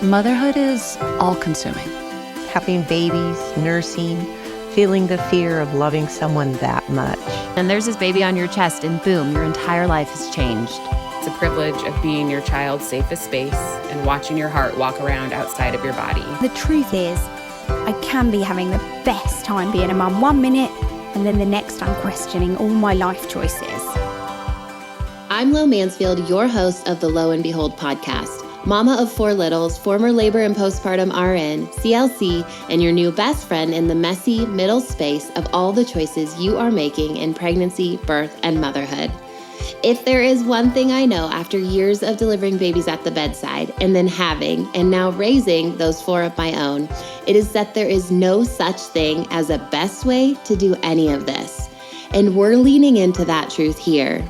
Motherhood is all-consuming. Having babies, nursing, feeling the fear of loving someone that much. And there's this baby on your chest, and boom, your entire life has changed. It's a privilege of being your child's safest space and watching your heart walk around outside of your body. The truth is, I can be having the best time being a mum 1 minute, and then the next I'm questioning all my life choices. I'm Lo Mansfield, your host of the Lo and Behold podcast. Mama of 4 littles, former labor and postpartum RN, CLC, and your new best friend in the messy middle space of all the choices you are making in pregnancy, birth, and motherhood. If there is one thing I know after years of delivering babies at the bedside and then having and now raising those 4 of my own, it is that there is no such thing as a best way to do any of this. And we're leaning into that truth here.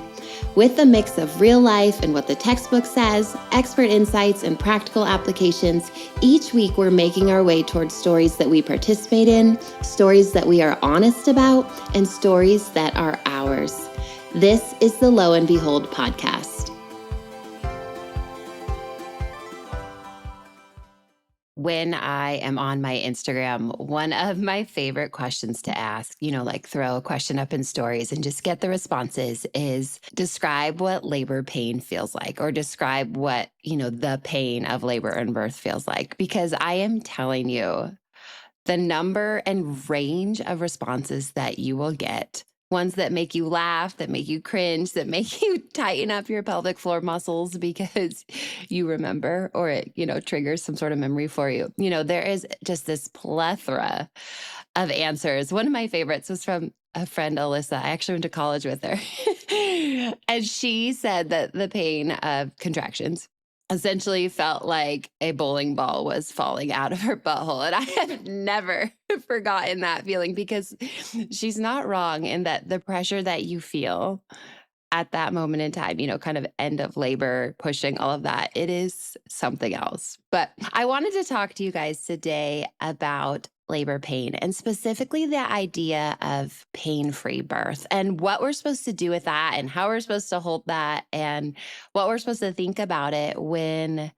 With a mix of real life and what the textbook says, expert insights, and practical applications, each week we're making our way towards stories that we participate in, stories that we are honest about, and stories that are ours. This is the Lo and Behold podcast. When I am on my Instagram, one of my favorite questions to ask, like throw a question up in stories and just get the responses is describe what labor pain feels like, or describe what, the pain of labor and birth feels like. Because I am telling you, the number and range of responses that you will get, ones that make you laugh, that make you cringe, that make you tighten up your pelvic floor muscles because you remember, or it, triggers some sort of memory for you. There is just this plethora of answers. One of my favorites was from a friend, Alyssa. I actually went to college with her. And she said that the pain of contractions essentially felt like a bowling ball was falling out of her butthole. And I have never forgotten that feeling, because she's not wrong in that the pressure that you feel at that moment in time, kind of end of labor, pushing all of that, it is something else. But I wanted to talk to you guys today about labor pain, and specifically the idea of pain-free birth and what we're supposed to do with that, and how we're supposed to hold that, and what we're supposed to think about it when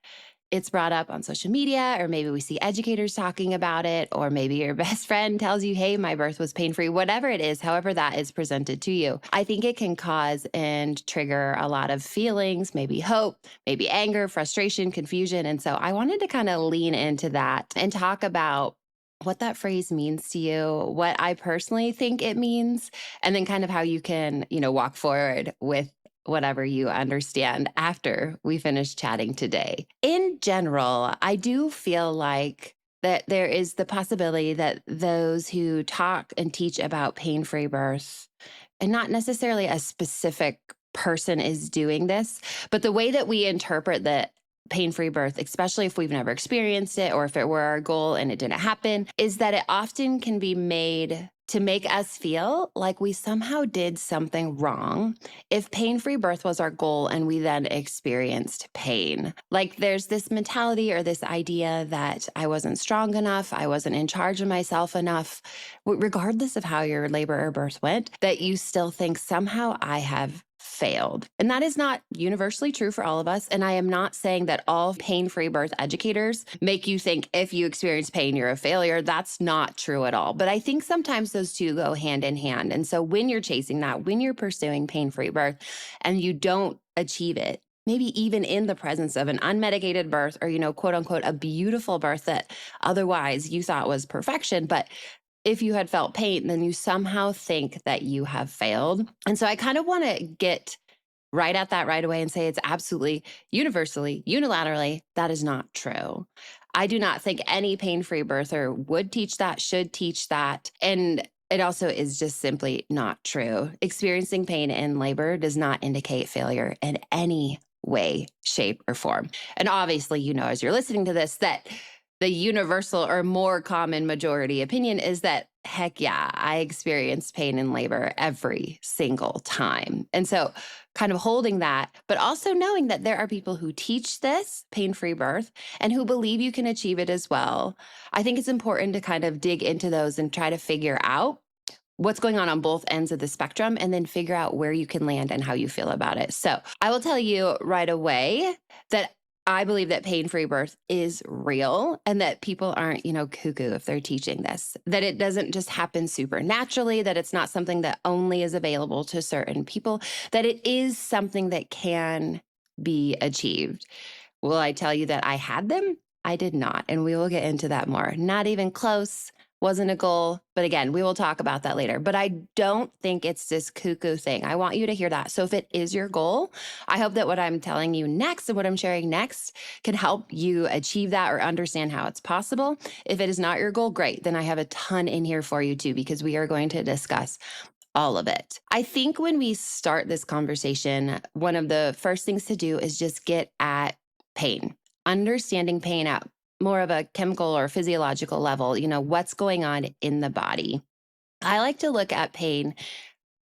it's brought up on social media, or maybe we see educators talking about it, or maybe your best friend tells you, hey, my birth was pain-free, whatever it is, however that is presented to you. I think it can cause and trigger a lot of feelings, maybe hope, maybe anger, frustration, confusion. And so I wanted to kind of lean into that and talk about what that phrase means to you, what I personally think it means, and then kind of how you can, walk forward with whatever you understand after we finish chatting today. In general, I do feel like that there is the possibility that those who talk and teach about pain-free birth, and not necessarily a specific person is doing this, but the way that we interpret the pain-free birth, especially if we've never experienced it, or if it were our goal and it didn't happen, is that it often can be made to make us feel like we somehow did something wrong if pain-free birth was our goal and we then experienced pain. Like there's this mentality or this idea that I wasn't strong enough, I wasn't in charge of myself enough, regardless of how your labor or birth went, that you still think somehow I have failed. And that is not universally true for all of us. And I am not saying that all pain-free birth educators make you think if you experience pain, you're a failure. That's not true at all. But I think sometimes those two go hand in hand. And so when you're chasing that, when you're pursuing pain-free birth and you don't achieve it, maybe even in the presence of an unmedicated birth or, quote unquote, a beautiful birth that otherwise you thought was perfection, but if you had felt pain, then you somehow think that you have failed. And so I kind of want to get right at that right away and say it's absolutely universally, unilaterally, that is not true. I do not think any pain-free birther would teach that, should teach that. And it also is just simply not true. Experiencing pain in labor does not indicate failure in any way, shape, or form. And obviously, as you're listening to this, that the universal or more common majority opinion is that, heck yeah, I experienced pain in labor every single time. And so kind of holding that, but also knowing that there are people who teach this pain-free birth and who believe you can achieve it as well. I think it's important to kind of dig into those and try to figure out what's going on both ends of the spectrum, and then figure out where you can land and how you feel about it. So I will tell you right away that I believe that pain-free birth is real and that people aren't, cuckoo if they're teaching this, that it doesn't just happen supernaturally, that it's not something that only is available to certain people, that it is something that can be achieved. Will I tell you that I had them? I did not. And we will get into that more. Not even close. Wasn't a goal. But again, we will talk about that later. But I don't think it's this cuckoo thing. I want you to hear that. So if it is your goal, I hope that what I'm telling you next and what I'm sharing next can help you achieve that or understand how it's possible. If it is not your goal, great. Then I have a ton in here for you too, because we are going to discuss all of it. I think when we start this conversation, one of the first things to do is just get at pain, understanding pain at more of a chemical or physiological level, what's going on in the body. I like to look at pain,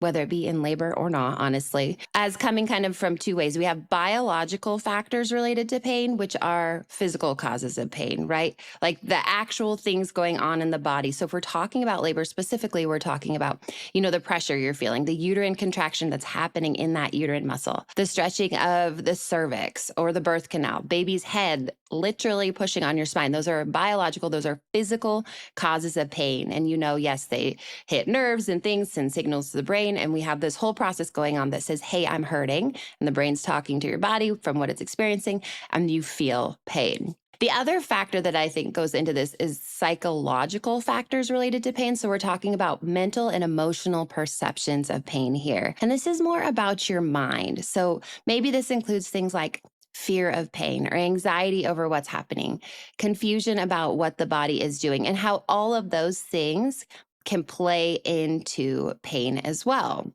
whether it be in labor or not, honestly, as coming kind of from two ways. We have biological factors related to pain, which are physical causes of pain, right? Like the actual things going on in the body. So if we're talking about labor specifically, we're talking about, the pressure you're feeling, the uterine contraction that's happening in that uterine muscle, the stretching of the cervix or the birth canal, baby's head literally pushing on your spine. Those are biological, those are physical causes of pain. And yes, they hit nerves and things and signals to the brain. And we have this whole process going on that says, hey, I'm hurting. And the brain's talking to your body from what it's experiencing, and you feel pain. The other factor that I think goes into this is psychological factors related to pain. So we're talking about mental and emotional perceptions of pain here. And this is more about your mind. So maybe this includes things like fear of pain or anxiety over what's happening, confusion about what the body is doing, and how all of those things can play into pain as well.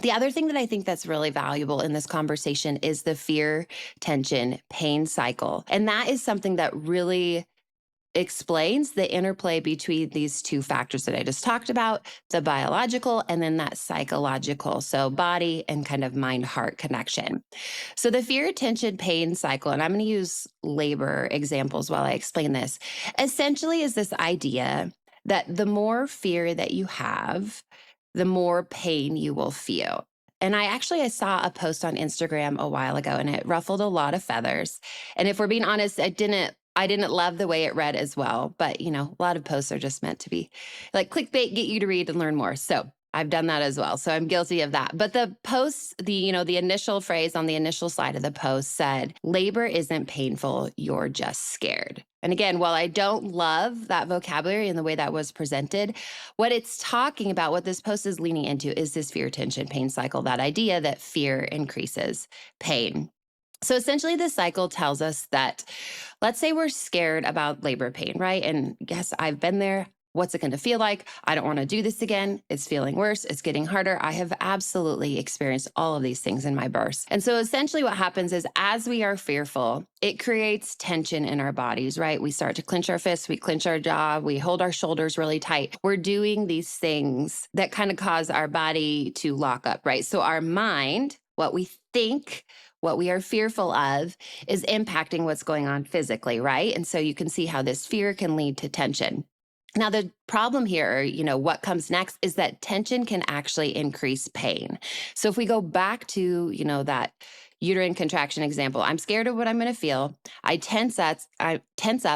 The other thing that I think that's really valuable in this conversation is the fear, tension, pain cycle. And that is something that really explains the interplay between these two factors that I just talked about, the biological and then that psychological. So body and kind of mind-heart connection. So the fear, tension, pain cycle, and I'm going to use labor examples while I explain this, essentially is this idea that the more fear that you have, the more pain you will feel. And I saw a post on Instagram a while ago and it ruffled a lot of feathers. And if we're being honest, I didn't love the way it read as well. But, a lot of posts are just meant to be like clickbait, get you to read and learn more. So I've done that as well. So I'm guilty of that. But the post, the initial phrase on the initial slide of the post said, labor isn't painful, you're just scared. And again, while I don't love that vocabulary and the way that was presented, what it's talking about, what this post is leaning into is this fear, tension, pain cycle, that idea that fear increases pain. So essentially, this cycle tells us that, let's say we're scared about labor pain, right? And yes, I've been there. What's it going to feel like? I don't want to do this again. It's feeling worse. It's getting harder. I have absolutely experienced all of these things in my births. And so essentially what happens is as we are fearful, it creates tension in our bodies, right? We start to clench our fists, we clench our jaw, we hold our shoulders really tight. We're doing these things that kind of cause our body to lock up, right? So our mind, what we think, what we are fearful of is impacting what's going on physically, right? And so you can see how this fear can lead to tension. Now, the problem here, what comes next is that tension can actually increase pain. So if we go back to, that uterine contraction example, I'm scared of what I'm going to feel. I tense up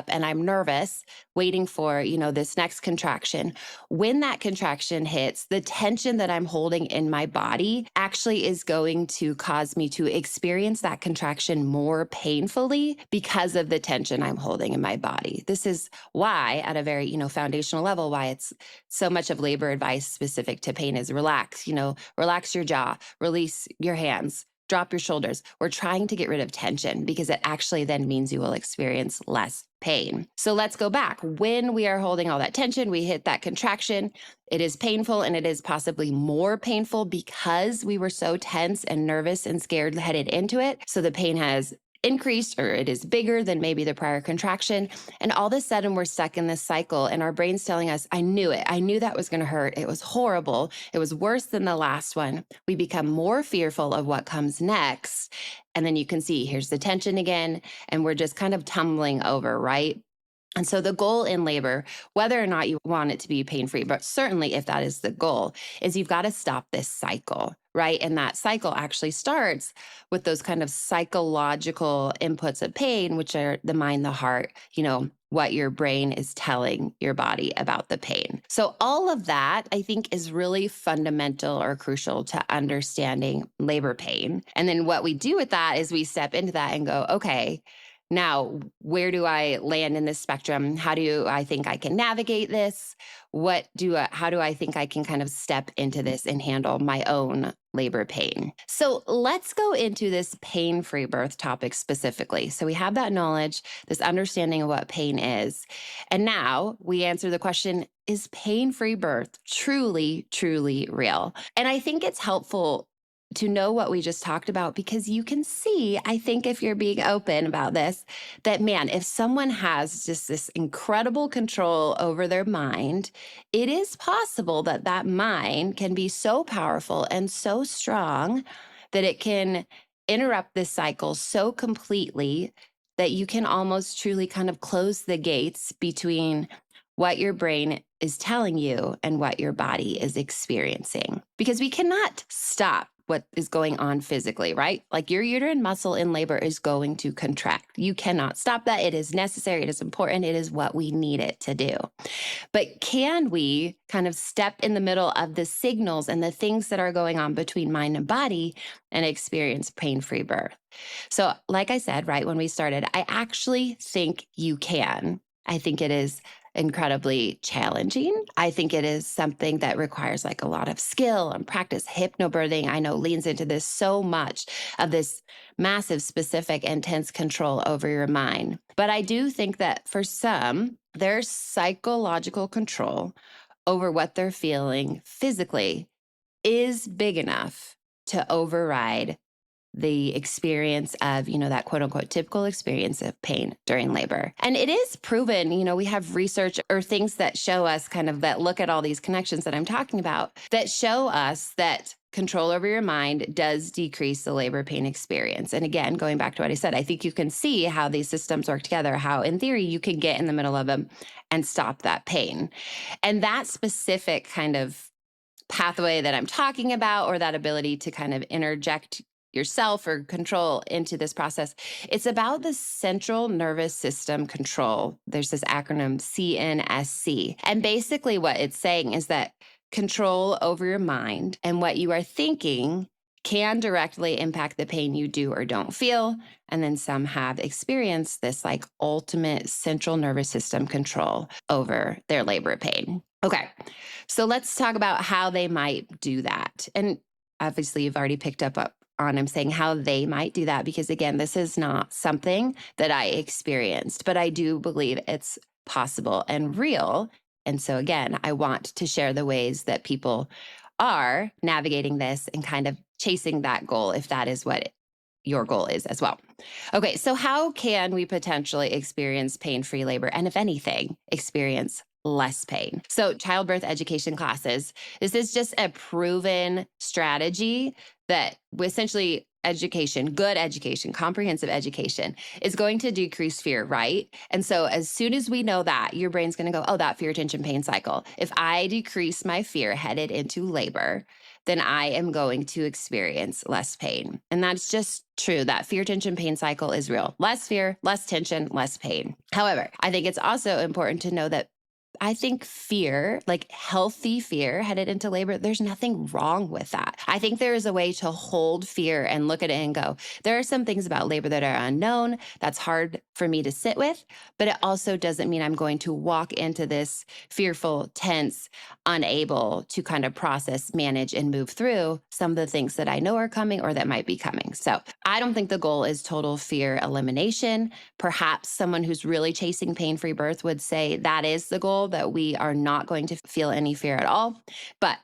and I'm nervous, waiting for, this next contraction. When that contraction hits, the tension that I'm holding in my body actually is going to cause me to experience that contraction more painfully because of the tension I'm holding in my body. This is why, at a very, foundational level, why it's so much of labor advice specific to pain is relax, relax your jaw, release your hands, drop your shoulders. We're trying to get rid of tension because it actually then means you will experience less pain. So let's go back. When we are holding all that tension, we hit that contraction. It is painful, and it is possibly more painful because we were so tense and nervous and scared headed into it. So the pain has increased, or it is bigger than maybe the prior contraction. And all of a sudden we're stuck in this cycle and our brain's telling us, I knew it. I knew that was going to hurt. It was horrible. It was worse than the last one. We become more fearful of what comes next. And then you can see here's the tension again, and we're just kind of tumbling over, right? And so the goal in labor, whether or not you want it to be pain-free, but certainly if that is the goal, is you've got to stop this cycle, right? And that cycle actually starts with those kind of psychological inputs of pain, which are the mind, the heart, what your brain is telling your body about the pain. So all of that, I think, is really fundamental or crucial to understanding labor pain. And then what we do with that is we step into that and go, okay, now, where do I land in this spectrum? How do I think I can navigate this? How do I think I can kind of step into this and handle my own labor pain? So let's go into this pain-free birth topic specifically. So we have that knowledge, this understanding of what pain is. And now we answer the question, is pain-free birth truly, truly real? And I think it's helpful to know what we just talked about, because you can see, I think if you're being open about this, that man, if someone has just this incredible control over their mind, it is possible that that mind can be so powerful and so strong that it can interrupt this cycle so completely that you can almost truly kind of close the gates between what your brain is telling you and what your body is experiencing. Because we cannot stop what is going on physically, right? Like your uterine muscle in labor is going to contract. You cannot stop that. It is necessary. It is important. It is what we need it to do. But can we kind of step in the middle of the signals and the things that are going on between mind and body and experience pain-free birth? So like I said, right when we started, I actually think you can. I think it is incredibly challenging. I think it is something that requires like a lot of skill and practice. Hypnobirthing, I know, leans into this so much of this massive, specific, intense control over your mind. But I do think that for some, their psychological control over what they're feeling physically is big enough to override the experience of, that quote unquote typical experience of pain during labor. And it is proven, we have research or things that show us kind of that look at all these connections that I'm talking about that show us that control over your mind does decrease the labor pain experience. And again, going back to what I said, I think you can see how these systems work together, how in theory you can get in the middle of them and stop that pain. And that specific kind of pathway that I'm talking about, or that ability to kind of interject yourself or control into this process, it's about the central nervous system control. There's this acronym CNSC. And basically what it's saying is that control over your mind and what you are thinking can directly impact the pain you do or don't feel. And then some have experienced this like ultimate central nervous system control over their labor pain. Okay, so let's talk about how they might do that. And obviously you've already picked up on I'm saying how they might do that, because again, this is not something that I experienced, but I do believe it's possible and real. And so again, I want to share the ways that people are navigating this and kind of chasing that goal, if that is what your goal is as well. Okay, so how can we potentially experience pain-free labor, and if anything, experience less pain? So childbirth education classes, this is just a proven strategy that essentially education, good education, comprehensive education is going to decrease fear, right? And so as soon as we know that, your brain's going to go, oh, that fear, tension, pain cycle. If I decrease my fear headed into labor, then I am going to experience less pain. And that's just true. That fear, tension, pain cycle is real. Less fear, less tension, less pain. However, I think it's also important to know that I think fear, like healthy fear headed into labor, there's nothing wrong with that. I think there is a way to hold fear and look at it and go, there are some things about labor that are unknown. That's hard for me to sit with, but it also doesn't mean I'm going to walk into this fearful, tense, unable to kind of process, manage, and move through some of the things that I know are coming or that might be coming. So I don't think the goal is total fear elimination. Perhaps someone who's really chasing pain-free birth would say that is the goal, that we are not going to feel any fear at all. But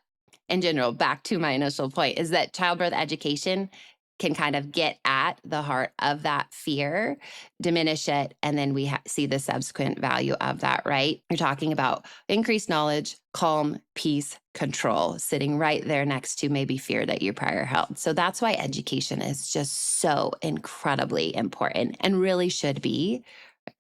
in general, back to my initial point, is that childbirth education can kind of get at the heart of that fear, diminish it, and then we see the subsequent value of that, right? You're talking about increased knowledge, calm, peace, control, sitting right there next to maybe fear that you prior held. So that's why education is just so incredibly important and really should be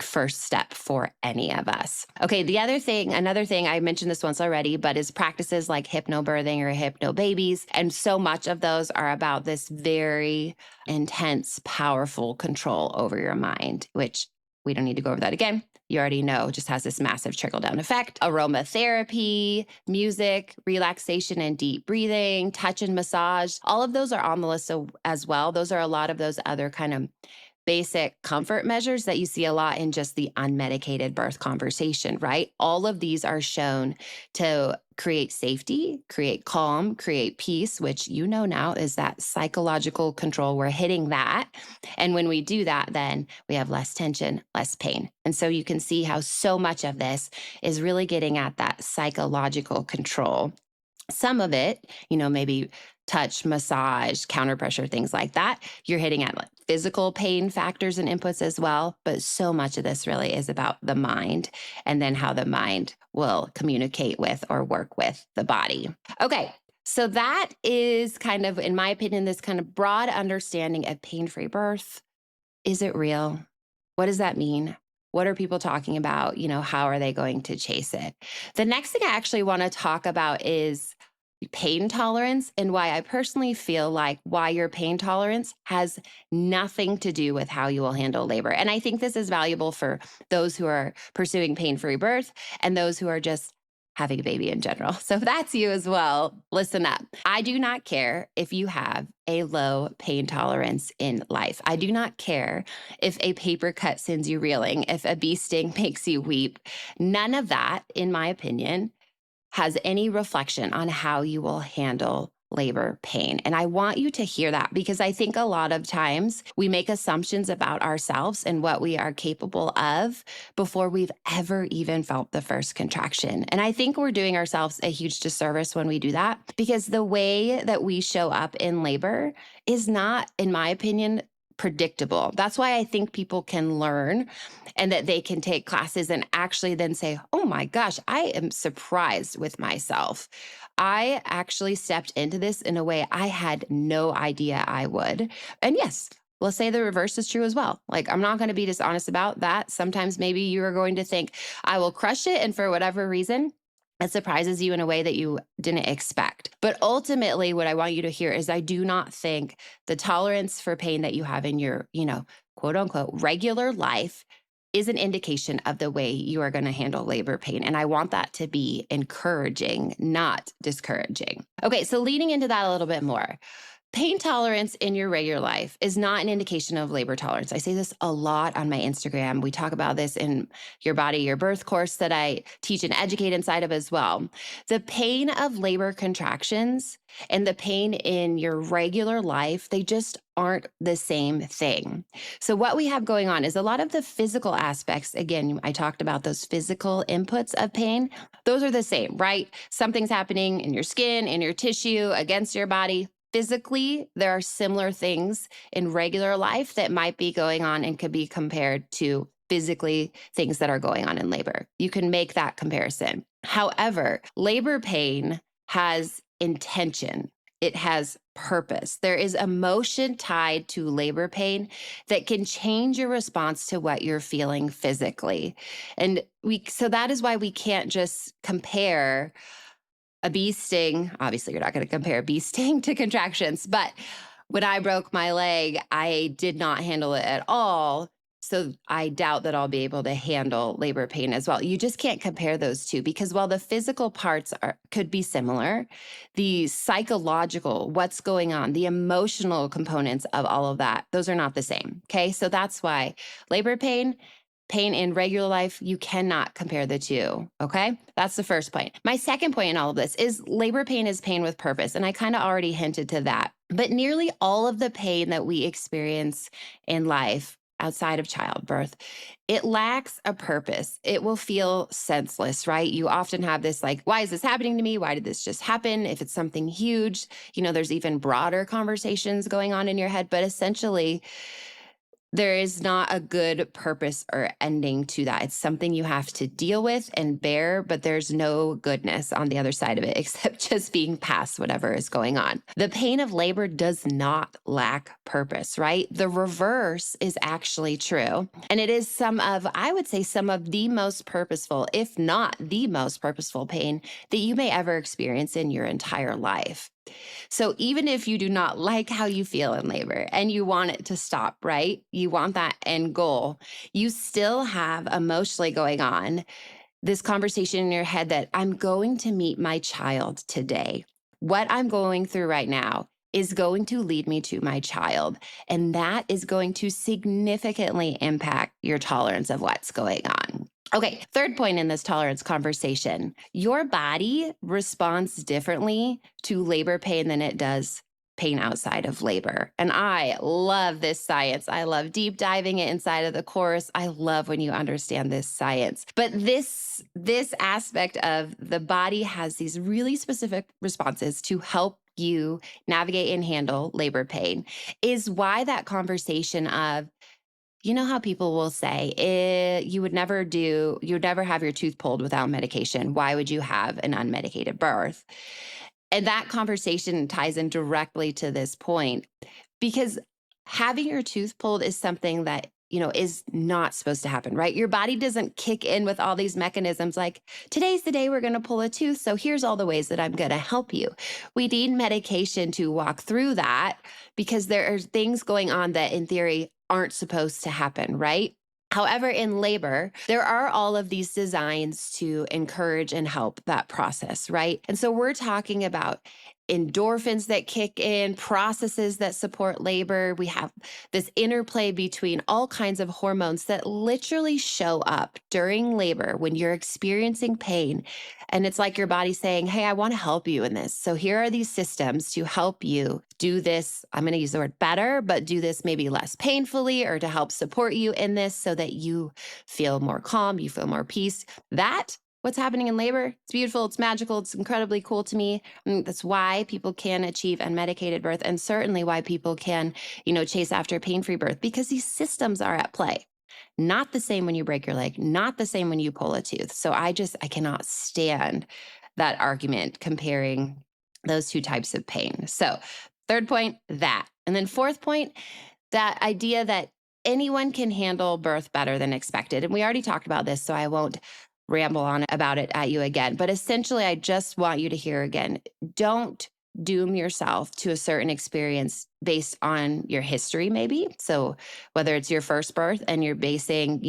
first step for any of us. Okay, another thing, I mentioned this once already, but is practices like hypnobirthing or hypnobabies. And so much of those are about this very intense, powerful control over your mind, which we don't need to go over that again. You already know, just has this massive trickle down effect. Aromatherapy, music, relaxation and deep breathing, touch and massage, all of those are on the list as well. Those are a lot of those other kind of basic comfort measures that you see a lot in just the unmedicated birth conversation, right? All of these are shown to create safety, create calm, create peace, which you know now is that psychological control. We're hitting that. And when we do that, then we have less tension, less pain. And so you can see how so much of this is really getting at that psychological control. Some of it, maybe touch, massage, counter pressure, things like that. You're hitting at physical pain factors and inputs as well. But so much of this really is about the mind and then how the mind will communicate with or work with the body. Okay. So that is kind of, in my opinion, this kind of broad understanding of pain-free birth. Is it real? What does that mean? What are people talking about? How are they going to chase it? The next thing I actually want to talk about is pain tolerance, and why I personally feel like why your pain tolerance has nothing to do with how you will handle labor. And I think this is valuable for those who are pursuing pain-free birth and those who are just having a baby in general. So if that's you as well, listen up. I do not care if you have a low pain tolerance in life. I do not care if a paper cut sends you reeling, if a bee sting makes you weep. None of that, in my opinion, has any reflection on how you will handle labor pain. And I want you to hear that, because I think a lot of times we make assumptions about ourselves and what we are capable of before we've ever even felt the first contraction. And I think we're doing ourselves a huge disservice when we do that, because the way that we show up in labor is not, in my opinion, predictable. That's why I think people can learn and that they can take classes and actually then say, oh my gosh, I am surprised with myself. I actually stepped into this in a way I had no idea I would. And yes, let's say the reverse is true as well. Like, I'm not going to be dishonest about that. Sometimes maybe you are going to think, I will crush it. And for whatever reason, it surprises you in a way that you didn't expect. But ultimately, what I want you to hear is I do not think the tolerance for pain that you have in your, quote unquote, regular life is an indication of the way you are going to handle labor pain. And I want that to be encouraging, not discouraging. Okay, so leading into that a little bit more. Pain tolerance in your regular life is not an indication of labor tolerance. I say this a lot on my Instagram. We talk about this in Your Body, Your Birth course that I teach and educate inside of as well. The pain of labor contractions and the pain in your regular life, they just aren't the same thing. So what we have going on is a lot of the physical aspects. Again, I talked about those physical inputs of pain. Those are the same, right? Something's happening in your skin, in your tissue, against your body. Physically, there are similar things in regular life that might be going on and could be compared to physically things that are going on in labor. You can make that comparison. However, labor pain has intention. It has purpose. There is emotion tied to labor pain that can change your response to what you're feeling physically. And so that is why we can't just compare a bee sting. Obviously, you're not going to compare a bee sting to contractions, but when I broke my leg, I did not handle it at all. So I doubt that I'll be able to handle labor pain as well. You just can't compare those two, because while the physical parts could be similar, the psychological, what's going on, the emotional components of all of that, those are not the same. Okay. So that's why labor pain in regular life, you cannot compare the two, okay? That's the first point. My second point in all of this is labor pain is pain with purpose, and I kind of already hinted to that. But nearly all of the pain that we experience in life outside of childbirth, it lacks a purpose. It will feel senseless, right? You often have this like, why is this happening to me? Why did this just happen? If it's something huge, there's even broader conversations going on in your head, but essentially, there is not a good purpose or ending to that. It's something you have to deal with and bear, but there's no goodness on the other side of it except just being past whatever is going on. The pain of labor does not lack purpose, right? The reverse is actually true. And it is I would say some of the most purposeful, if not the most purposeful pain that you may ever experience in your entire life. So even if you do not like how you feel in labor and you want it to stop, right? You want that end goal, you still have emotionally going on this conversation in your head that I'm going to meet my child today. What I'm going through right now is going to lead me to my child. And that is going to significantly impact your tolerance of what's going on. Okay, third point in this tolerance conversation, your body responds differently to labor pain than it does pain outside of labor. And I love this science. I love deep diving it inside of the course. I love when you understand this science. But this aspect of the body has these really specific responses to help you navigate and handle labor pain is why that conversation of, you know how people will say, you would never have your tooth pulled without medication. Why would you have an unmedicated birth? And that conversation ties in directly to this point because having your tooth pulled is something that, is not supposed to happen, right? Your body doesn't kick in with all these mechanisms like, today's the day we're going to pull a tooth, so here's all the ways that I'm going to help you. We need medication to walk through that because there are things going on that in theory aren't supposed to happen, right? However, in labor, there are all of these designs to encourage and help that process, right? And so we're talking about endorphins that kick in, processes that support labor. We have this interplay between all kinds of hormones that literally show up during labor when you're experiencing pain. And it's like your body saying, hey, I want to help you in this. So here are these systems to help you do this. I'm going to use the word better, but do this maybe less painfully or to help support you in this so that you feel more calm, you feel more peace. What's happening in labor, it's beautiful, it's magical, it's incredibly cool to me. That's why people can achieve unmedicated birth and certainly why people can, chase after pain-free birth because these systems are at play. Not the same when you break your leg, not the same when you pull a tooth. So I cannot stand that argument comparing those two types of pain. So third point, that. And then fourth point, that idea that anyone can handle birth better than expected. And we already talked about this, so I won't ramble on about it at you again. But essentially, I just want you to hear again, don't doom yourself to a certain experience based on your history, maybe. So whether it's your first birth and you're basing,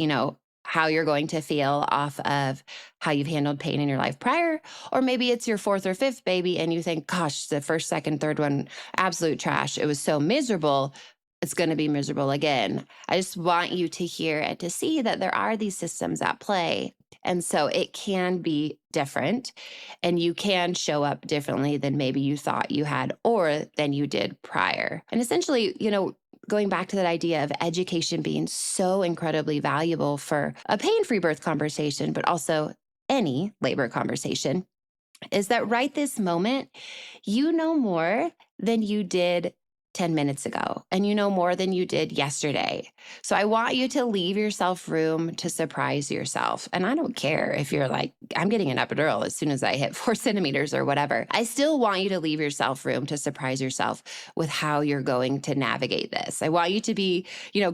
how you're going to feel off of how you've handled pain in your life prior, or maybe it's your fourth or fifth baby and you think, gosh, the first, second, third one, absolute trash. It was so miserable. It's going to be miserable again. I just want you to hear and to see that there are these systems at play. And so it can be different and you can show up differently than maybe you thought you had or than you did prior. And essentially, going back to that idea of education being so incredibly valuable for a pain-free birth conversation, but also any labor conversation, is that right this moment, you know more than you did 10 minutes ago, and you know more than you did yesterday. So I want you to leave yourself room to surprise yourself. And I don't care if you're like, I'm getting an epidural as soon as I hit 4 centimeters or whatever. I still want you to leave yourself room to surprise yourself with how you're going to navigate this. I want you to be,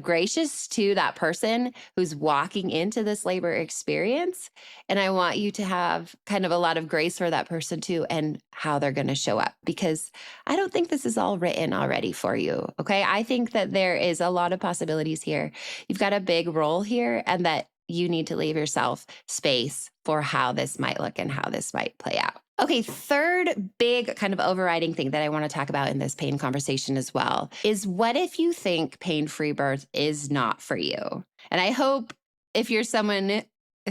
gracious to that person who's walking into this labor experience. And I want you to have kind of a lot of grace for that person too, and how they're going to show up, because I don't think this is all written already for you. Okay. I think that there is a lot of possibilities here. You've got a big role here, and that you need to leave yourself space for how this might look and how this might play out. Okay, third big kind of overriding thing that I want to talk about in this pain conversation as well is, what if you think pain-free birth is not for you? And I hope if you're someone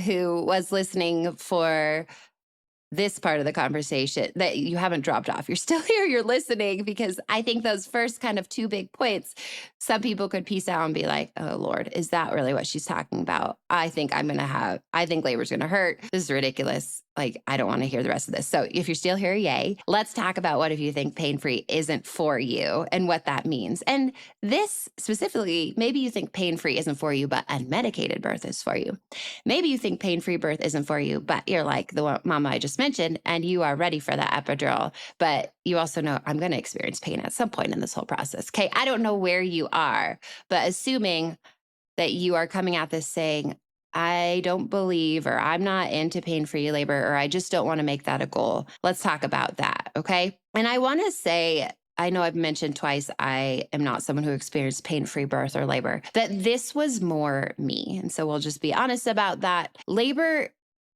who was listening for this part of the conversation, that you haven't dropped off. You're still here, you're listening, because I think those first kind of two big points, some people could piece out and be like, oh Lord, is that really what she's talking about? I think labor's going to hurt. This is ridiculous. Like, I don't want to hear the rest of this. So if you're still here, yay. Let's talk about what if you think pain-free isn't for you and what that means. And this specifically, maybe you think pain-free isn't for you, but unmedicated birth is for you. Maybe you think pain-free birth isn't for you, but you're like the mama I just mentioned, and you are ready for that epidural. But you also know I'm going to experience pain at some point in this whole process. Okay, I don't know where you are, but assuming that you are coming at this saying, I don't believe, or I'm not into pain-free labor, or I just don't want to make that a goal. Let's talk about that, okay? And I want to say, I know I've mentioned twice, I am not someone who experienced pain-free birth or labor, that this was more me. And so we'll just be honest about that. Labor,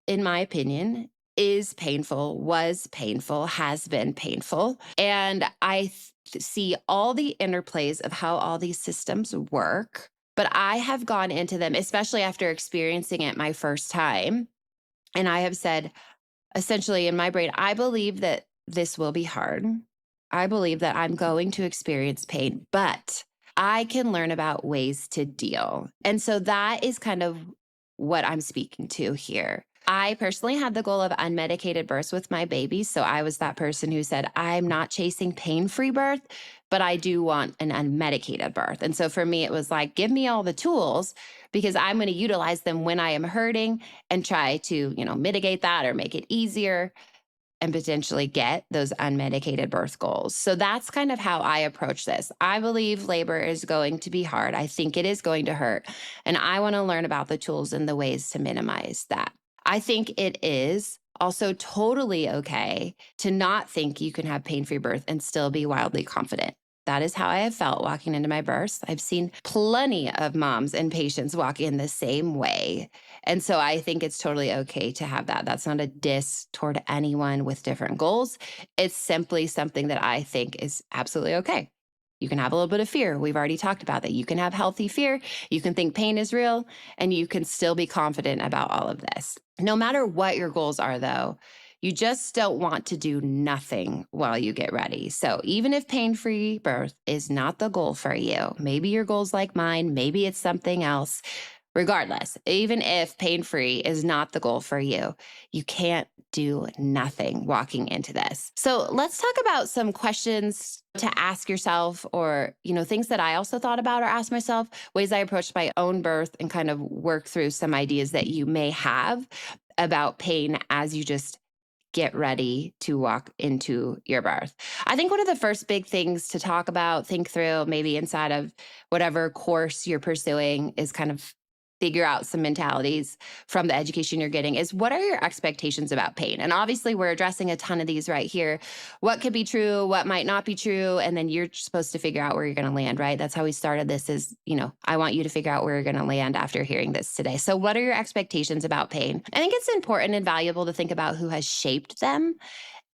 in my opinion, is painful, was painful, has been painful. And I see all the interplays of how all these systems work. But I have gone into them, especially after experiencing it my first time. And I have said, essentially in my brain, I believe that this will be hard. I believe that I'm going to experience pain, but I can learn about ways to deal. And so that is kind of what I'm speaking to here. I personally had the goal of unmedicated births with my baby. So I was that person who said, I'm not chasing pain-free birth, but I do want an unmedicated birth. And so for me, it was like, give me all the tools because I'm going to utilize them when I am hurting and try to, mitigate that or make it easier and potentially get those unmedicated birth goals. So that's kind of how I approach this. I believe labor is going to be hard. I think it is going to hurt. And I want to learn about the tools and the ways to minimize that. I think it is also totally okay to not think you can have pain-free birth and still be wildly confident. That is how I have felt walking into my births. I've seen plenty of moms and patients walk in the same way. And so I think it's totally okay to have that. That's not a diss toward anyone with different goals. It's simply something that I think is absolutely okay. You can have a little bit of fear. We've already talked about that. You can have healthy fear. You can think pain is real, and you can still be confident about all of this. No matter what your goals are, though, you just don't want to do nothing while you get ready. So even if pain-free birth is not the goal for you, maybe your goal's like mine, maybe it's something else. Regardless, even if pain-free is not the goal for you, you can't do nothing walking into this. So let's talk about some questions to ask yourself, or, things that I also thought about or asked myself, ways I approached my own birth and kind of work through some ideas that you may have about pain as you just get ready to walk into your birth. I think one of the first big things to talk about, think through, maybe inside of whatever course you're pursuing, is kind of figure out some mentalities from the education you're getting, is what are your expectations about pain? And obviously we're addressing a ton of these right here. What could be true, what might not be true, and then you're supposed to figure out where you're going to land, right? That's how we started this is, I want you to figure out where you're going to land after hearing this today. So what are your expectations about pain? I think it's important and valuable to think about who has shaped them.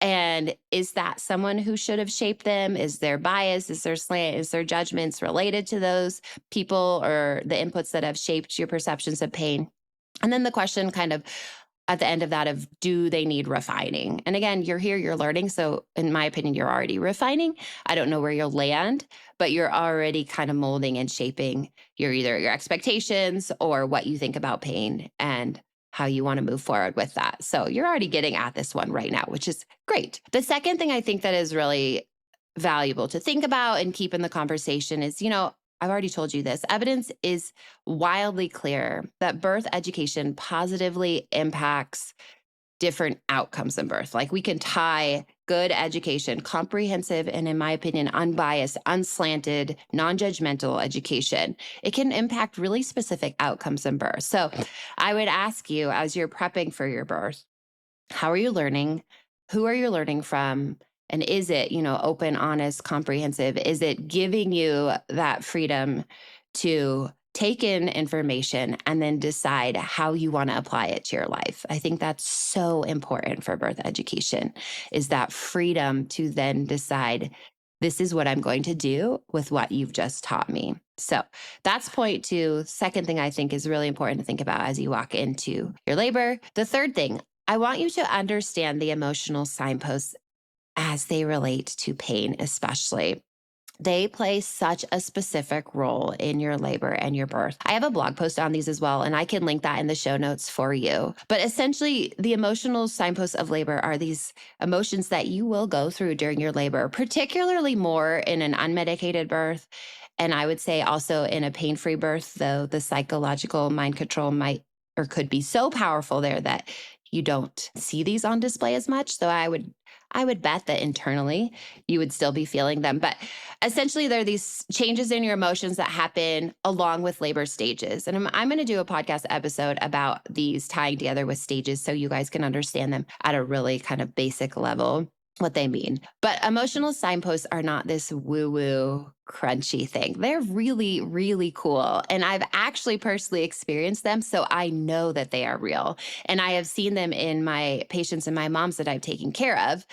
And is that someone who should have shaped them? Is there bias? Is there slant? Is there judgments related to those people or the inputs that have shaped your perceptions of pain? And then the question kind of at the end of that of, do they need refining? And again, you're here, you're learning. So in my opinion, you're already refining. I don't know where you'll land, but you're already kind of molding and shaping either your expectations or what you think about pain and how you want to move forward with that. So you're already getting at this one right now, which is great. The second thing I think that is really valuable to think about and keep in the conversation is, I've already told you this, evidence is wildly clear that birth education positively impacts different outcomes in birth. Like we can tie good education, comprehensive, and in my opinion, unbiased, unslanted, non-judgmental education. It can impact really specific outcomes in birth. So I would ask you, as you're prepping for your birth, how are you learning? Who are you learning from? And is it, open, honest, comprehensive? Is it giving you that freedom to take in information and then decide how you want to apply it to your life? I think that's so important for birth education, is that freedom to then decide, this is what I'm going to do with what you've just taught me. So that's point two. Second thing I think is really important to think about as you walk into your labor. The third thing, I want you to understand the emotional signposts as they relate to pain, especially. They play such a specific role in your labor and your birth. I have a blog post on these as well, and I can link that in the show notes for you. But essentially, the emotional signposts of labor are these emotions that you will go through during your labor, particularly more in an unmedicated birth. And I would say also in a pain-free birth, though the psychological mind control might or could be so powerful there that you don't see these on display as much. So I would bet that internally you would still be feeling them. But essentially, there are these changes in your emotions that happen along with labor stages. And I'm going to do a podcast episode about these tying together with stages so you guys can understand them at a really kind of basic level, what they mean. But emotional signposts are not this woo-woo crunchy thing. They're really, really cool. And I've actually personally experienced them, so I know that they are real. And I have seen them in my patients and my moms that I've taken care of.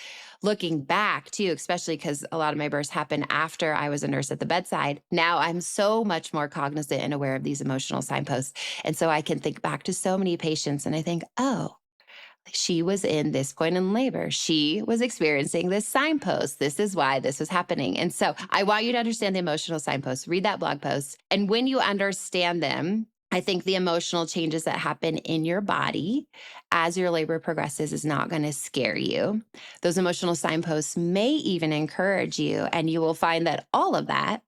Looking back too, especially because a lot of my births happened after I was a nurse at the bedside. Now I'm so much more cognizant and aware of these emotional signposts. And so I can think back to so many patients and I think, oh, she was in this point in labor. She was experiencing this signpost. This is why this was happening. And so I want you to understand the emotional signposts. Read that blog post. And when you understand them, I think the emotional changes that happen in your body as your labor progresses is not going to scare you. Those emotional signposts may even encourage you, and you will find that all of that,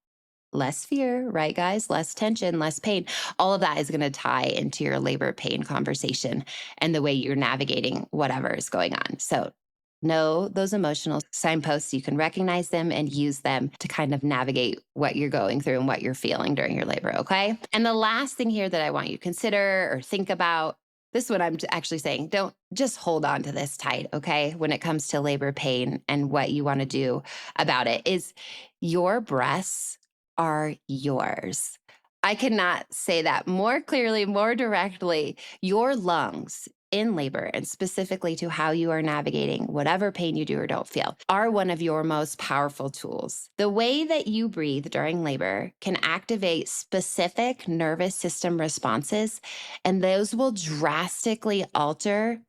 less fear, right, guys? Less tension, less pain. All of that is going to tie into your labor pain conversation and the way you're navigating whatever is going on. So know those emotional signposts. You can recognize them and use them to kind of navigate what you're going through and what you're feeling during your labor, okay? And the last thing here that I want you to consider or think about, this is what I'm actually saying. Don't just hold on to this tight, okay? When it comes to labor pain and what you want to do about it, is your breasts are yours. I cannot say that more clearly, more directly. Your lungs in labor, and specifically to how you are navigating whatever pain you do or don't feel, are one of your most powerful tools. The way that you breathe during labor can activate specific nervous system responses, and those will drastically alter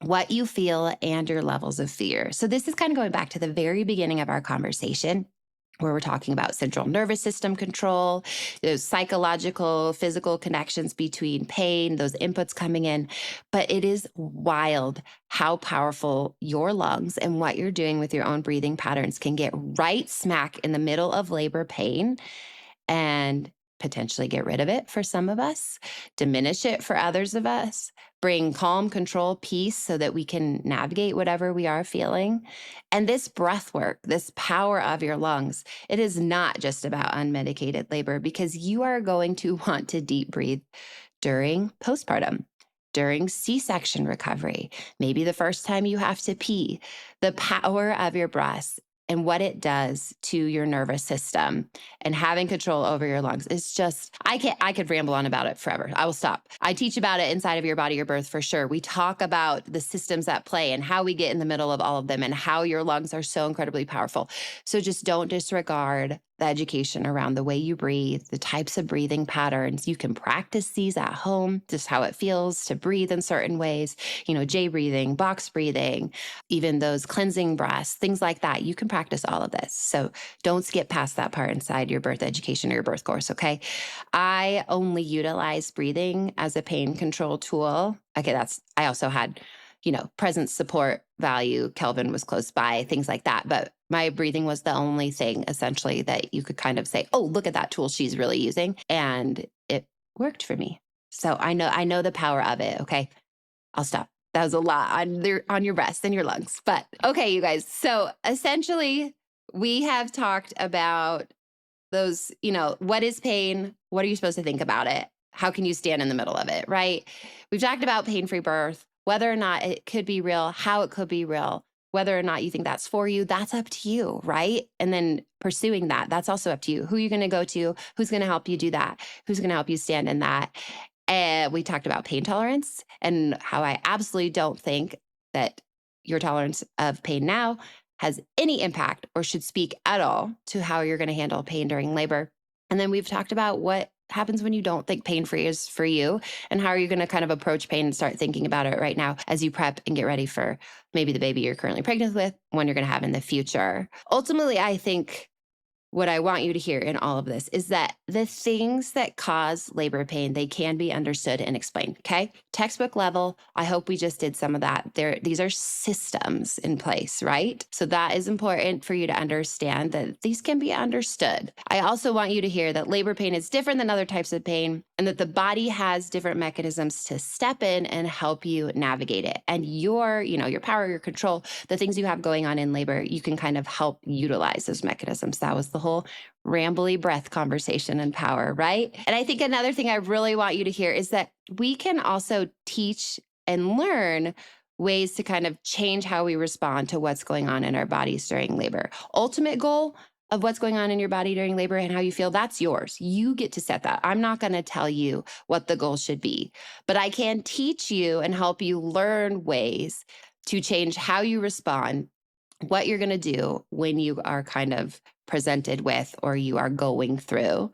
what you feel and your levels of fear. So this is kind of going back to the very beginning of our conversation, where we're talking about central nervous system control, those psychological, physical connections between pain, those inputs coming in. But it is wild how powerful your lungs and what you're doing with your own breathing patterns can get right smack in the middle of labor pain and potentially get rid of it for some of us, diminish it for others of us, bring calm, control, peace so that we can navigate whatever we are feeling. And this breath work, this power of your lungs, it is not just about unmedicated labor, because you are going to want to deep breathe during postpartum, during C-section recovery, maybe the first time you have to pee. The power of your breaths and what it does to your nervous system and having control over your lungs. It's just, I could ramble on about it forever. I will stop. I teach about it inside of Your Body, Your Birth for sure. We talk about the systems at play and how we get in the middle of all of them and how your lungs are so incredibly powerful. So just don't disregard the education around the way you breathe, the types of breathing patterns. You can practice these at home, just how it feels to breathe in certain ways, J breathing, box breathing, even those cleansing breaths, things like that. You can practice all of this. So don't skip past that part inside your birth education or your birth course, okay? I only utilize breathing as a pain control tool. Okay, I also had, presence support value. Kelvin was close by, things like that. But my breathing was the only thing essentially that you could kind of say, oh, look at that tool she's really using. And it worked for me. So I know the power of it. Okay, I'll stop. That was a lot on your breasts and your lungs. But okay, you guys. So essentially, we have talked about those, what is pain? What are you supposed to think about it? How can you stand in the middle of it, right? We've talked about pain-free birth, whether or not it could be real, how it could be real, whether or not you think that's for you, that's up to you, right? And then pursuing that's also up to you. Who are you going to go to? Who's going to help you do that? Who's going to help you stand in that? And we talked about pain tolerance and how I absolutely don't think that your tolerance of pain now has any impact or should speak at all to how you're going to handle pain during labor. And then we've talked about what happens when you don't think pain-free is for you? And how are you going to kind of approach pain and start thinking about it right now as you prep and get ready for maybe the baby you're currently pregnant with, one you're going to have in the future? Ultimately, I think what I want you to hear in all of this is that the things that cause labor pain, they can be understood and explained, okay? Textbook level, I hope we just did some of that. These are systems in place, right? So that is important for you to understand that these can be understood. I also want you to hear that labor pain is different than other types of pain and that the body has different mechanisms to step in and help you navigate it. And your power, your control, the things you have going on in labor, you can kind of help utilize those mechanisms. That was the whole rambly breath conversation and power, right? And I think another thing I really want you to hear is that we can also teach and learn ways to kind of change how we respond to what's going on in our bodies during labor. Ultimate goal of what's going on in your body during labor and how you feel, that's yours. You get to set that. I'm not going to tell you what the goal should be, but I can teach you and help you learn ways to change how you respond, what you're going to do when you are kind of presented with or you are going through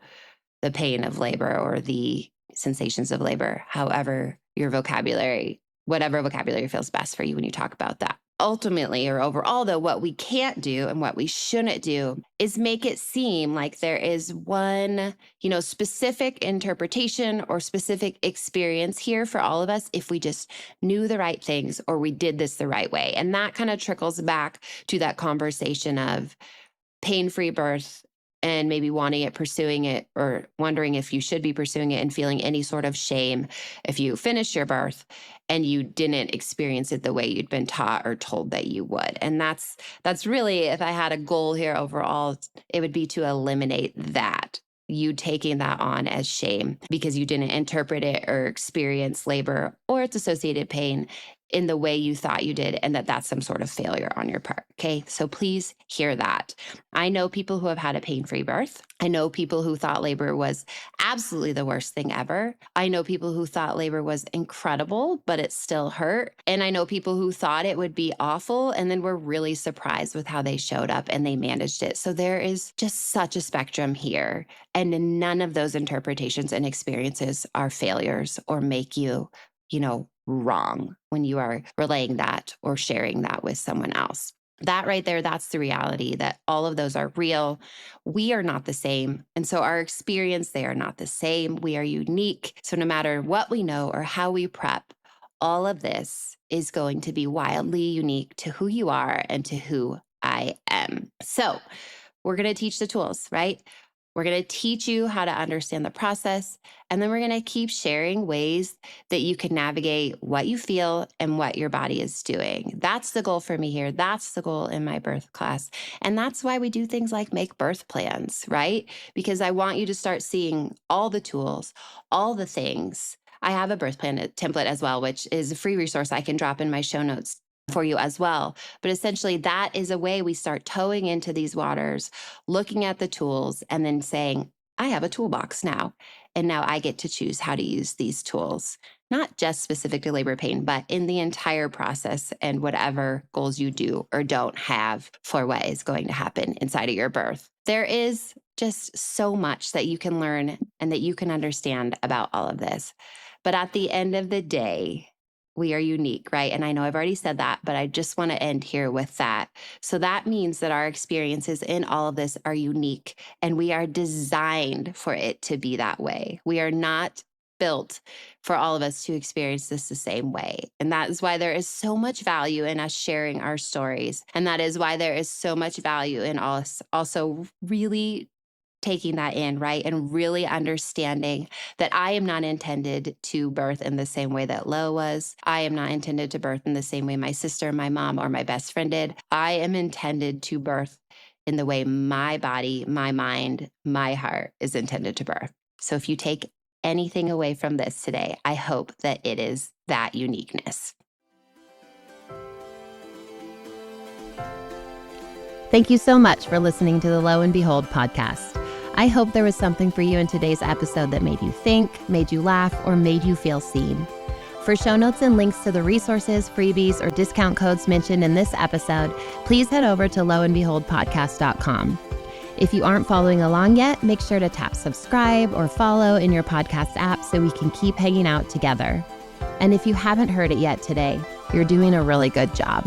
the pain of labor or the sensations of labor, however your vocabulary, whatever vocabulary feels best for you when you talk about that. Ultimately, or overall, though, what we can't do and what we shouldn't do is make it seem like there is one, specific interpretation or specific experience here for all of us if we just knew the right things or we did this the right way. And that kind of trickles back to that conversation of pain-free birth and maybe wanting it, pursuing it, or wondering if you should be pursuing it and feeling any sort of shame if you finish your birth and you didn't experience it the way you'd been taught or told that you would. And that's really, if I had a goal here overall, it would be to eliminate that. You taking that on as shame because you didn't interpret it or experience labor or its associated pain in the way you thought you did, and that's some sort of failure on your part, okay? So please hear that. I know people who have had a pain-free birth. I know people who thought labor was absolutely the worst thing ever. I know people who thought labor was incredible, but it still hurt. And I know people who thought it would be awful and then were really surprised with how they showed up and they managed it. So there is just such a spectrum here. And none of those interpretations and experiences are failures or make you, wrong when you are relaying that or sharing that with someone else. That right there, that's the reality that all of those are real. We are not the same. And so our experience, they are not the same. We are unique. So no matter what we know or how we prep, all of this is going to be wildly unique to who you are and to who I am. So we're going to teach the tools, right? We're going to teach you how to understand the process, and then we're going to keep sharing ways that you can navigate what you feel and what your body is doing. That's the goal for me here. That's the goal in my birth class. And that's why we do things like make birth plans, right? Because I want you to start seeing all the tools, all the things. I have a birth plan template as well, which is a free resource I can drop in my show notes for you as well. But essentially, that is a way we start towing into these waters, looking at the tools, and then saying, I have a toolbox now. And now I get to choose how to use these tools, not just specific to labor pain, but in the entire process and whatever goals you do or don't have for what is going to happen inside of your birth. There is just so much that you can learn and that you can understand about all of this. But at the end of the day, we are unique, right? And I know I've already said that, but I just want to end here with that. So that means that our experiences in all of this are unique, and we are designed for it to be that way. We are not built for all of us to experience this the same way. And that is why there is so much value in us sharing our stories. And that is why there is so much value in us also really taking that in, right? And really understanding that I am not intended to birth in the same way that Lo was. I am not intended to birth in the same way my sister, my mom, or my best friend did. I am intended to birth in the way my body, my mind, my heart is intended to birth. So if you take anything away from this today, I hope that it is that uniqueness. Thank you so much for listening to the Lo and Behold podcast. I hope there was something for you in today's episode that made you think, made you laugh, or made you feel seen. For show notes and links to the resources, freebies, or discount codes mentioned in this episode, please head over to loandbeholdpodcast.com. If you aren't following along yet, make sure to tap subscribe or follow in your podcast app so we can keep hanging out together. And if you haven't heard it yet today, you're doing a really good job.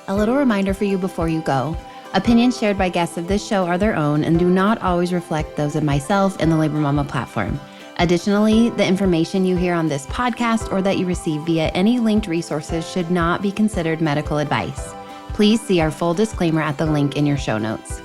A little reminder for you before you go. Opinions shared by guests of this show are their own and do not always reflect those of myself and the Labor Mama platform. Additionally, the information you hear on this podcast or that you receive via any linked resources should not be considered medical advice. Please see our full disclaimer at the link in your show notes.